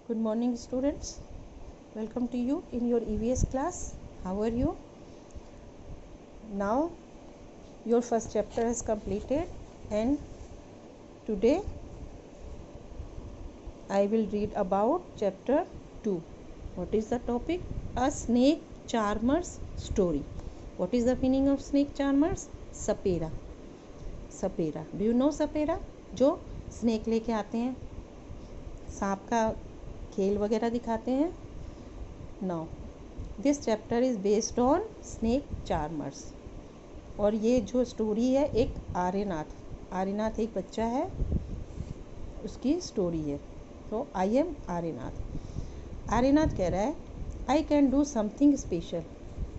Good morning, students. Welcome to you in your EVS class. How are you? Now, your first chapter is completed, and today I will read about chapter 2. What is the topic? A snake charmer's story. What is the meaning of snake charmers? Sapera. Sapera. Do you know सपेरा? जो snake लेके आते हैं, सांप का खेल वगैरह दिखाते हैं. Now this chapter is based on snake charmers. और ये जो स्टोरी है एक आर्यनाथ एक बच्चा है, उसकी स्टोरी है. तो आई एम आर्यनाथ कह रहा है I can do something special.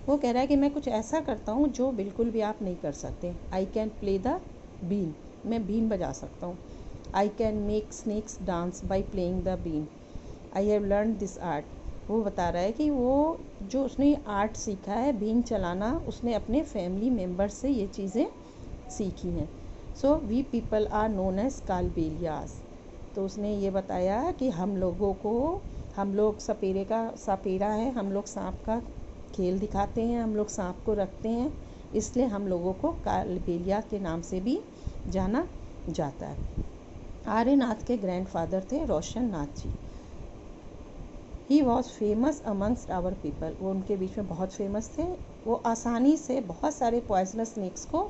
वो कह रहा है कि मैं कुछ ऐसा करता हूँ जो बिल्कुल भी आप नहीं कर सकते. I can play the been. मैं बीन बजा सकता हूँ. I can make snakes dance by playing the been. I have learn this art. वो बता रहा है कि वो जो उसने आर्ट सीखा है बीन चलाना, उसने अपने फैमिली मेम्बर से ये चीज़ें सीखी हैं. So we people are known as Kalbelias. तो उसने ये बताया कि हम लोग सपेरा है, हम लोग सांप का खेल दिखाते हैं, हम लोग सांप को रखते हैं, इसलिए हम लोगों को कालबेलिया के नाम से भी जाना जाता है. आर्यनाथ के ग्रैंडफादर थे Roshan Nath ji. He was famous amongst our people. वो उनके बीच में बहुत फेमस थे. वो आसानी से बहुत सारे पॉइजनस स्नेक्स को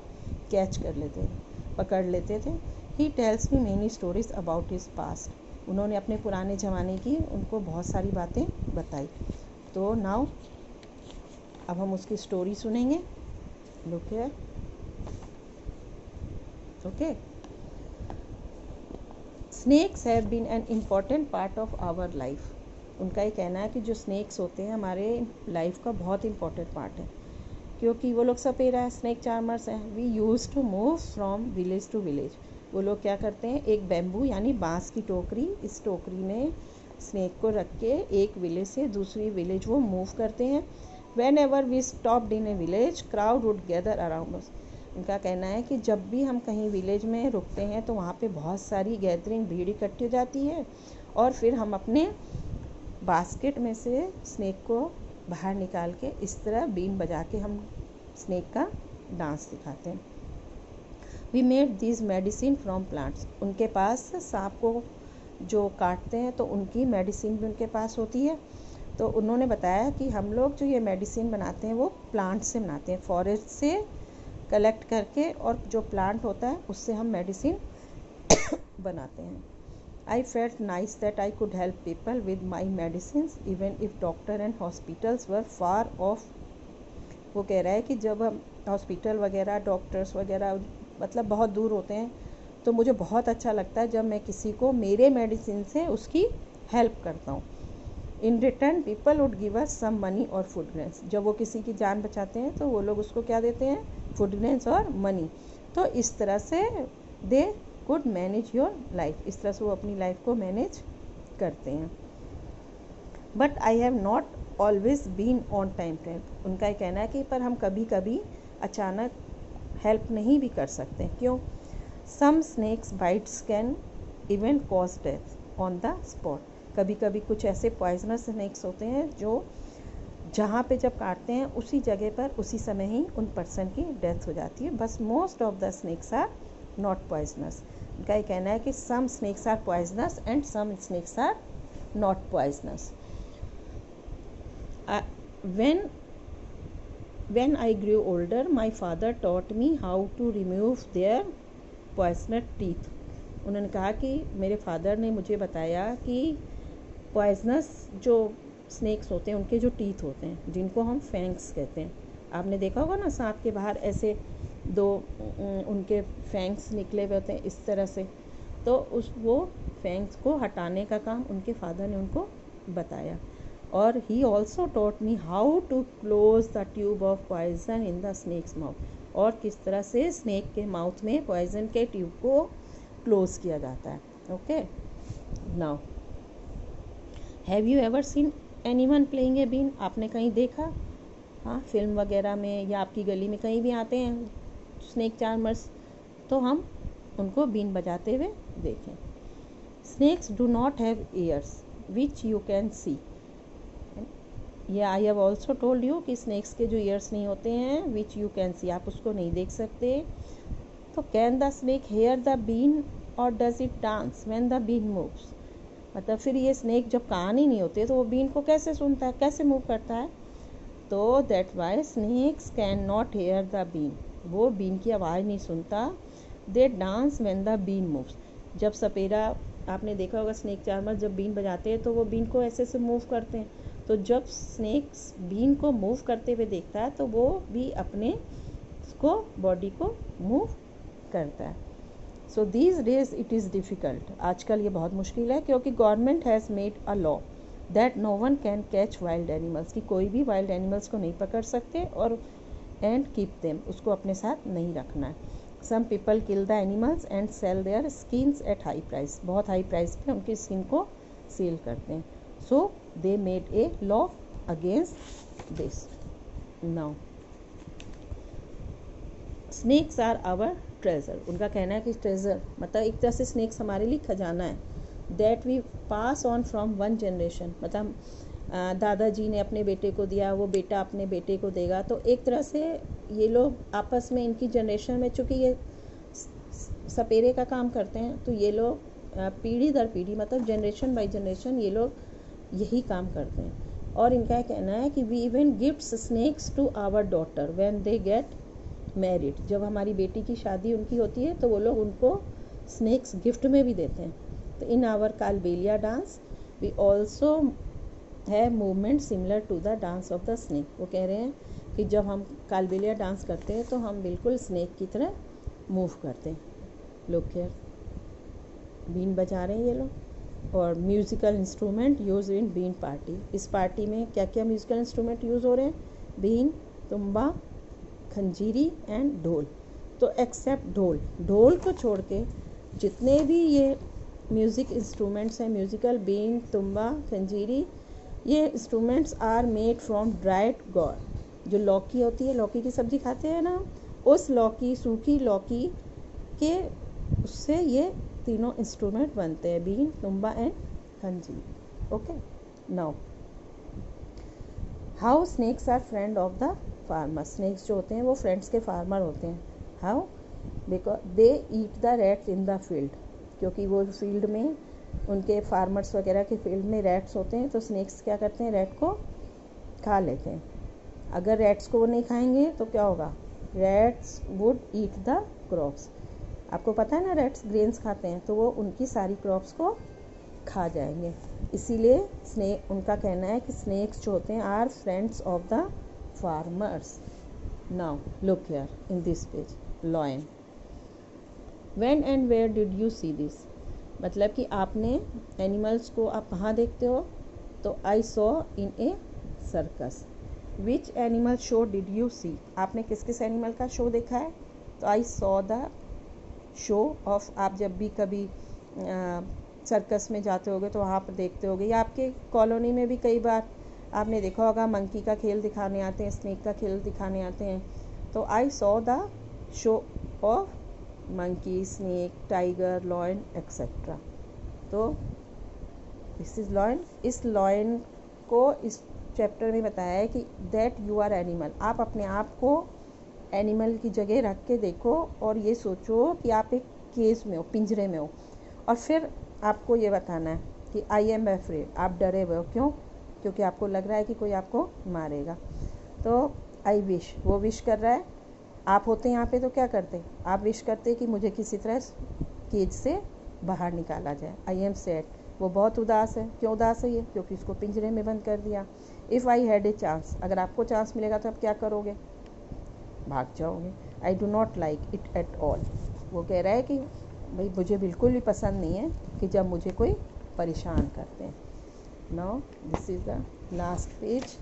पकड़ लेते थे. He tells me many stories about his past. उन्होंने अपने पुराने ज़माने की उनको बहुत सारी बातें बताई. तो नाउ अब हम उसकी स्टोरी सुनेंगे. Look here. Okay. Snakes have been an important part of our life. उनका ये कहना है कि जो स्नेक्स होते हैं हमारे लाइफ का बहुत इंपॉर्टेंट पार्ट है, क्योंकि वो लोग सपेरा है, स्नेक चार्मर्स हैं. We use to move from village to village. वो लोग क्या करते हैं, एक बैम्बू यानी बांस की टोकरी, इस टोकरी में स्नेक को रख के एक विलेज से दूसरी विलेज वो मूव करते हैं. Whenever we stopped in a village crowd would gather around us. उनका कहना है कि जब भी हम कहीं विलेज में रुकते हैं तो वहाँ पे बहुत सारी गैदरिंग भीड़ इकट्ठी हो जाती है, और फिर हम अपने बास्केट में से स्नेक को बाहर निकाल के इस तरह बीन बजा के हम स्नेक का डांस दिखाते हैं. We made this medicine from plants. उनके पास सांप को जो काटते हैं तो उनकी मेडिसिन भी उनके पास होती है. तो उन्होंने बताया कि हम लोग जो ये मेडिसिन बनाते हैं वो प्लांट से बनाते हैं, फॉरेस्ट से कलेक्ट करके, और जो प्लांट होता है उससे हम मेडिसिन बनाते हैं. I felt nice that I could help people with my medicines even if doctor and hospitals were far off. वो कह रहा है कि जब हम हॉस्पिटल वगैरह, डॉक्टर्स वगैरह मतलब बहुत दूर होते हैं, तो मुझे बहुत अच्छा लगता है जब मैं किसी को मेरे मेडिसिन से उसकी हेल्प करता हूँ. In return people would give us some money और फूड ग्रेन्स. जब वो किसी की जान बचाते हैं तो वो लोग उसको क्या देते हैं, फूड ग्रेन्स और मनी. तो इस तरह से they could manage your life. इस तरह से वो अपनी लाइफ को मैनेज करते हैं. But I have not always been on time to help. उनका ये कहना है कि पर हम कभी कभी अचानक हेल्प नहीं भी कर सकते. क्यों? Some snakes bites can even cause death on the spot. कभी कभी कुछ ऐसे पॉइजनस स्नेक्स होते हैं जो जहाँ पे जब काटते हैं उसी जगह पर उसी समय ही उन पर्सन की डेथ हो जाती है. बस most of the snakes are not poisonous. उनका ये कहना है कि some snakes are poisonous and some snakes are not poisonous. when I grew older my father taught me how to remove their poisonous teeth. उन्होंने कहा कि मेरे father ने मुझे बताया कि पॉइजनस जो स्नेक्स होते हैं उनके जो टीथ होते हैं, जिनको हम फैंग्स कहते हैं. आपने देखा होगा ना, सांप के बाहर ऐसे दो उनके फैंग्स निकले हुए होते हैं इस तरह से. तो वो फैंग्स को हटाने का काम उनके फादर ने उनको बताया. और he also taught me how to close the tube of poison in the snake's mouth. और किस तरह से स्नेक के माउथ में पॉइजन के ट्यूब को क्लोज किया जाता है. Okay. Now have you ever seen anyone playing a been. आपने कहीं देखा, हाँ, फिल्म वगैरह में या आपकी गली में कहीं भी आते हैं स्नेक चार्मर्स, तो हम उनको बीन बजाते हुए देखें. Snakes do not have ears. Which you can see. ये I have also told you कि स्नेक्स के जो ईयर्स नहीं होते हैं विच यू कैन सी, आप उसको नहीं देख सकते। तो can the snake hear the been और does it dance when the been moves, मतलब फिर ये स्नेक जब कान ही नहीं होते तो वो बीन को कैसे सुनता है, कैसे मूव करता है। तो that why snakes can not hear the been, वो बीन की आवाज़ नहीं सुनता। They dance when the been moves, जब सपेरा, आपने देखा होगा स्नेक चार्मर जब बीन बजाते हैं तो वो बीन को ऐसे से मूव करते हैं। तो जब स्नेक्स बीन को मूव करते हुए देखता है तो वो भी अपने को बॉडी को मूव करता है। So these days it is difficult, आजकल ये बहुत मुश्किल है क्योंकि government has made a law that no one can catch wild animals, कि कोई भी वाइल्ड एनिमल्स को नहीं पकड़ सकते और एंड कीप देम, उसको अपने साथ नहीं रखना है। Some people kill the animals and sell their skins at high price, बहुत हाई प्राइस पे उनकी स्किन को सेल करते हैं। So they made a law against this. Now snakes are our treasure, उनका कहना है कि ट्रेजर मतलब एक तरह से स्नेक्स हमारे लिए खजाना है। That we pass on from one generation, मतलब दादाजी ने अपने बेटे को दिया, वो बेटा अपने बेटे को देगा। तो एक तरह से ये लोग आपस में इनकी जनरेशन में, चूँकि ये सपेरे का काम करते हैं तो ये लोग पीढ़ी दर पीढ़ी मतलब जनरेशन बाय जनरेशन ये लोग यही काम करते हैं। और इनका कहना है कि we even gifts snakes to our daughter when they get married, जब हमारी बेटी की शादी उनकी होती है तो वो लोग उनको स्नेक्स गिफ्ट में भी देते हैं। तो in our Kalbelia dance we also have movement similar to the dance of the snake, वो कह रहे हैं कि जब हम कालबेलिया डांस करते हैं तो हम बिल्कुल स्नेक की तरह मूव करते हैं। लोग केयर बीन बजा रहे हैं ये लोग। और musical instrument use in been party, इस पार्टी में क्या क्या म्यूज़िकल इंस्ट्रूमेंट यूज़ हो रहे हैं, बीन, तुम्बा, खंजीरी एंड ढोल। तो एक्सेप्ट ढोल, ढोल को छोड़ के जितने भी ये म्यूज़िक इंस्ट्रूमेंट्स हैं, म्यूज़िकल, बीन, तुम्बा, खंजीरी, ये instruments are made from dried gourd, जो लौकी होती है, लौकी की सब्ज़ी खाते हैं ना, उस लौकी, सूखी लौकी के उससे ये तीनों इंस्ट्रूमेंट बनते हैं, been, tumba and khanjiri. Okay, now how snakes are friend of the farmer, स्नेक्स जो होते हैं वो फ्रेंड्स के फार्मर होते हैं। How, because they eat the rats in the field, क्योंकि वो फील्ड में उनके फार्मर्स वगैरह के फील्ड में रैट्स होते हैं तो स्नेक्स क्या करते हैं, रैट को खा लेते हैं। अगर रैट्स को वो नहीं खाएंगे तो क्या होगा, rats would eat the crops, आपको पता है ना रैट्स ग्रेन्स खाते हैं, तो वो उनकी सारी क्रॉप्स को खा जाएंगे। इसीलिए स्नेक, उनका कहना है कि स्नेक्स जो होते हैं are friends of the farmers. Now look here in this page, lion, when and where did you see this, मतलब कि आपने एनिमल्स को आप कहाँ देखते हो, तो I saw in a circus. Which animal show did you see, आपने किस किस एनिमल का शो देखा है, तो I saw the show of, आप जब भी कभी सर्कस में जाते होगे तो वहाँ पर देखते होगे, या आपके कॉलोनी में भी कई बार आपने देखा होगा मंकी का खेल दिखाने आते हैं, स्नेक का खेल दिखाने आते हैं। तो I saw the show of monkey, snake, tiger, lion etcetera. तो दिस इज़ लॉयन, इस लॉयन को इस चैप्टर में बताया है कि दैट यू आर एनिमल, आप अपने आप को एनिमल की जगह रख के देखो और ये सोचो कि आप एक केज में हो, पिंजरे में हो, और फिर आपको ये बताना है कि आई एम अफ्रेड, आप डरे हुए हो, क्यों, क्योंकि आपको लग रहा है कि कोई आपको मारेगा। तो आई विश, वो विश कर रहा है, आप होते यहाँ पे तो क्या करते, आप विश करते कि मुझे किसी तरह केज से बाहर निकाला जाए। आई एम सैड, वो बहुत उदास है, क्यों उदास है ये, क्योंकि उसको पिंजरे में बंद कर दिया। If I had a chance, अगर आपको चांस मिलेगा तो आप क्या करोगे, भाग जाओगे। I do not like it at all, वो कह रहा है कि भाई मुझे बिल्कुल भी पसंद नहीं है कि जब मुझे कोई परेशान करते हैं। Now this is the last page,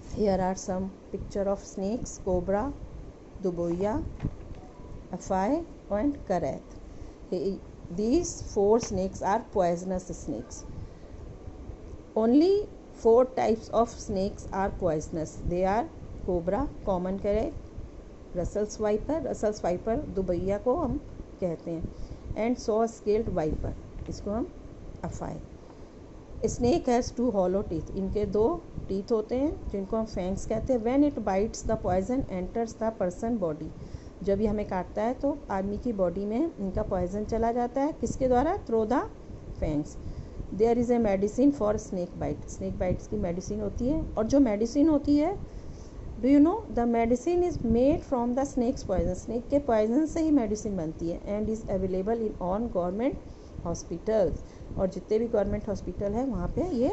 here are some picture of snakes, cobra, duboya, afai and krait. These 4 snakes are poisonous snakes. Only 4 types of snakes are poisonous. They are cobra, common carrot, Russell's viper दुबैया को हम कहते हैं, and saw scaled viper, इसको हम अफाई। Snake has 2 hollow teeth, इनके 2 teeth होते हैं जिनको हम फैंग्स कहते हैं। When it bites the poison enters the person body, जब ये हमें काटता है तो आदमी की बॉडी में इनका पॉइजन चला जाता है, किसके द्वारा? Through the fangs. There is a medicine for snake bite, snake bites की मेडिसिन होती है। और जो मेडिसिन होती है, do you know the medicine is made from the snake's poison, snake के पॉइजन से ही मेडिसिन बनती है। And is available in on government hospitals, और जितने भी गवर्नमेंट हॉस्पिटल हैं वहाँ पे ये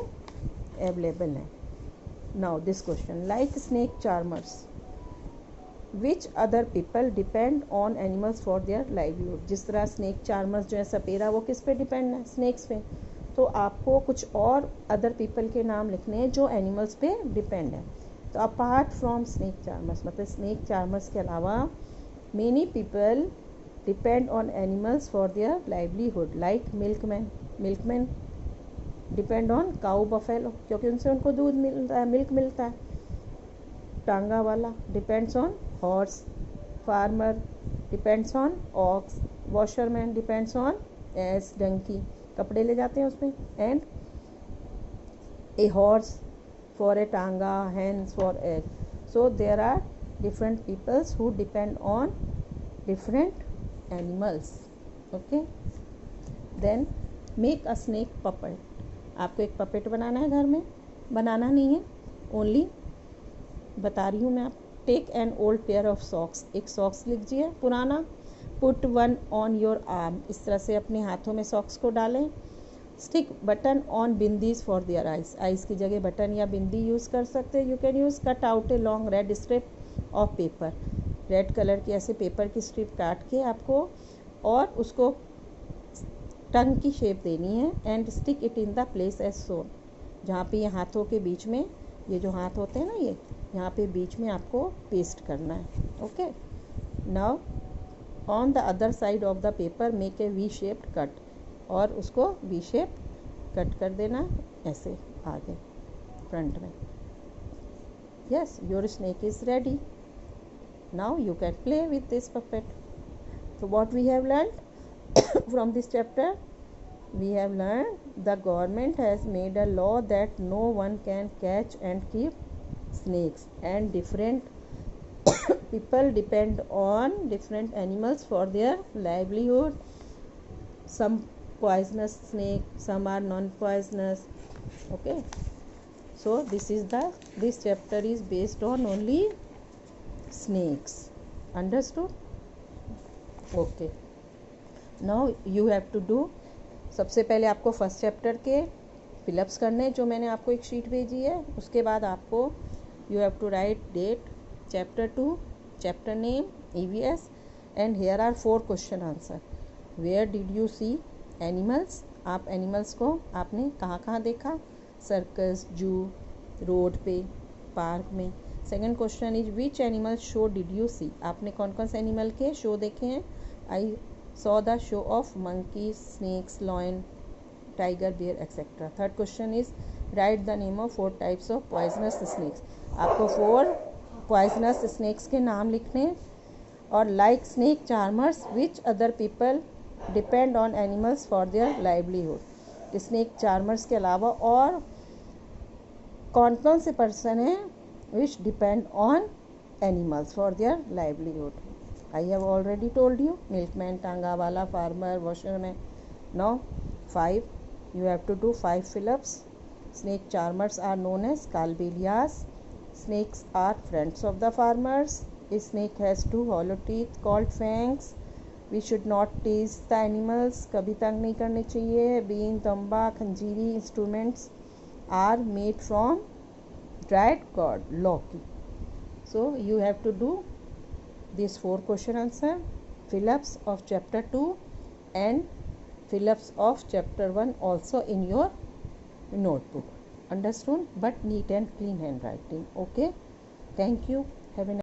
अवेलेबल है। Now this question, like snake charmers which other people depend on animals for their livelihood, जिस तरह स्नेक चार्मर्स जो है सपेरा, वो किस पे डिपेंड है? स्नेक्स पे। तो आपको कुछ और अदर पीपल के नाम लिखने हैं जो एनिमल्स पे डिपेंड है। तो अपार्ट फ्रॉम स्नेक चार्मर्स, मतलब स्नेक चार्मर्स के अलावा many people depend on animals for their livelihood, like milkman, milkman depend on cow buffalo, क्योंकि उनसे उनको दूध मिलता है, मिल्क मिलता है। टांगा वाला depends on horse, farmer depends on ox, washerman depends on ass, donkey, कपड़े ले जाते हैं उसमें। And a horse for a tonga, hens for egg. So there are different peoples who depend on different animals. Okay, then make a snake puppet, आपको एक puppet बनाना है घर में, बनाना नहीं है, ओनली बता रही हूँ मैं आपको। Take an old pair of socks, एक सॉक्स लीजिए पुराना। Put one on your arm, इस तरह से अपने हाथों में सॉक्स को डालें। Stick button on bindis for their eyes, eyes की जगह बटन या बिंदी यूज़ कर सकते हैं। You can use cut out a long red strip of paper, red colour की ऐसे पेपर की स्ट्रिप काट के आपको और उसको टंग की शेप देनी है। And stick it in the place as shown, जहाँ पे ये हाथों के बीच में, ये जो हाथ होते हैं ना, ये यहाँ पे बीच में आपको पेस्ट करना है। Okay, now on the other side of the paper make A V shaped cut, और उसको वी शेप कट कर देना ऐसे आगे फ्रंट में। Yes, your snake is ready, now you can play with this puppet. So what we have learned from this chapter? We have learned the government has made a law that no one can catch and keep snakes, and different people depend on different animals for their livelihood. Some poisonous snake, some are non-poisonous. Okay, so this chapter is based on only snakes. Understood? Okay, now you have to do, सबसे पहले आपको first chapter के fill-ups करने, जो मैंने आपको एक sheet भेजी है। उसके बाद आपको you have to write date, chapter 2, chapter name, EVS, and here are 4 question answer. Where did you see animals, आप एनिमल्स को आपने कहाँ कहाँ देखा? सर्कस, जू, रोड पे, पार्क में। Second question is which animal show did you see, आपने कौन कौन से एनिमल के शो देखे हैं? I saw the show of monkey, snakes, lion, tiger, bear, etcetera. Third question is write the name of 4 types of poisonous snakes, आपको 4 poisonous snakes के नाम लिखने। और like snake charmers which other people depend on animals for their livelihood, snake charmers के अलावा और कौन कौन से पर्सन हैं which depend on animals for their livelihood. I have already told you, milkman, tanga wala, farmer, washerman. Now 5, you have to do 5 fill-ups. Snake charmers are known as kalbelias. Snakes are friends of the farmers. A snake has 2 hollow teeth called fangs. We should not tease the animals, कभी तंग नहीं करने चाहिए। Been, tumba, khanjiri instruments are made from dried cord, loki. So you have to do these 4 question answer, fill-ups of chapter 2 and fill-ups of chapter 1 also in your notebook. Understood? But neat and clean handwriting. Okay, thank you, have a nice